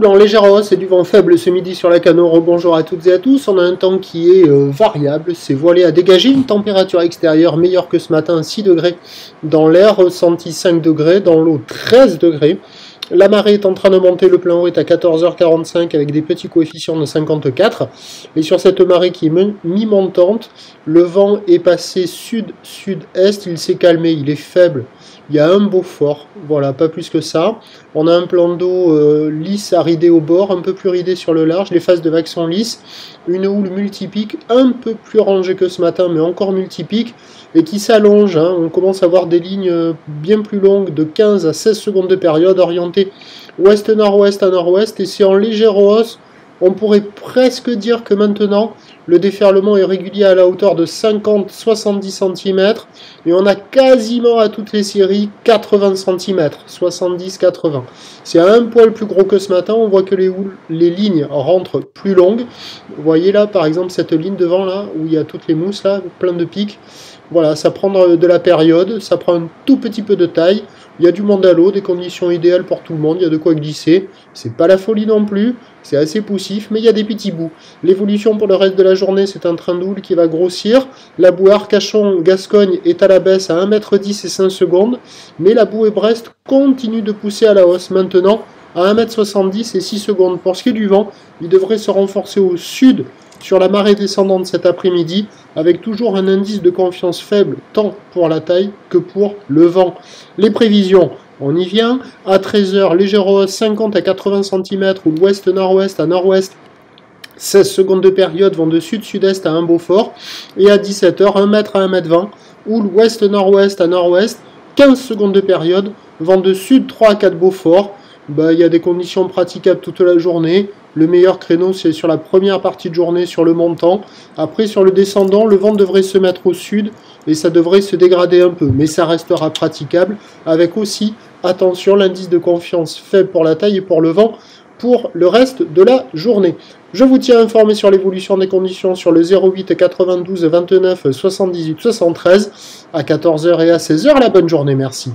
En légère hausse et du vent faible ce midi sur la Cano. Rebonjour à toutes et à tous. On a un temps qui est variable, c'est voilé à dégager. Une température extérieure meilleure que ce matin, 6 degrés dans l'air, ressenti 5 degrés, dans l'eau 13 degrés. La marée est en train de monter, le plein haut est à 14h45 avec des petits coefficients de 54. Et sur cette marée qui est mi-montante, le vent est passé sud-sud-est, il s'est calmé, il est faible. Il y a un beau fort, voilà, pas plus que ça. On a un plan d'eau lisse à rider au bord, un peu plus ridé sur le large, les faces de vagues sont lisses. Une houle multipique, un peu plus rangée que ce matin, mais encore multipique, et qui s'allonge. Hein. On commence à voir des lignes bien plus longues, de 15 à 16 secondes de période, orientées ouest-nord-ouest à nord-ouest, et c'est en légère hausse. On pourrait presque dire que maintenant, le déferlement est régulier à la hauteur de 50-70 cm et on a quasiment à toutes les séries 80 cm, 70-80. C'est un poil plus gros que ce matin, on voit que les lignes rentrent plus longues. Vous voyez là, par exemple, cette ligne devant là, où il y a toutes les mousses là, plein de pics. Voilà, ça prend de la période, ça prend un tout petit peu de taille. Il y a du monde à l'eau, des conditions idéales pour tout le monde, il y a de quoi glisser. C'est pas la folie non plus, c'est assez poussif, mais il y a des petits bouts. L'évolution pour le reste de la journée, c'est un train d'houle qui va grossir. La boue Arcachon-Gascogne est à la baisse à 1,10 m et 5 secondes, mais la boue et Brest continue de pousser à la hausse maintenant à 1,70 m et 6 secondes. Pour ce qui est du vent, il devrait se renforcer au sud sur la marée descendante cet après-midi, avec toujours un indice de confiance faible, tant pour la taille que pour le vent. Les prévisions, on y vient. À 13h, légère hausse 50 à 80 cm, ou l'ouest-nord-ouest à nord-ouest, 16 secondes de période vont de sud-sud-est à un Beaufort. Et à 17h, 1 m à 1 m 20, ou l'ouest-nord-ouest à nord-ouest, 15 secondes de période vont de sud 3 à 4 Beaufort. Il y a des conditions praticables toute la journée. Le meilleur créneau, c'est sur la première partie de journée, sur le montant. Après, sur le descendant, le vent devrait se mettre au sud et ça devrait se dégrader un peu. Mais ça restera praticable, avec aussi, attention, l'indice de confiance faible pour la taille et pour le vent pour le reste de la journée. Je vous tiens informé sur l'évolution des conditions sur le 08 92 29 78 73 à 14h et à 16h. La bonne journée, merci.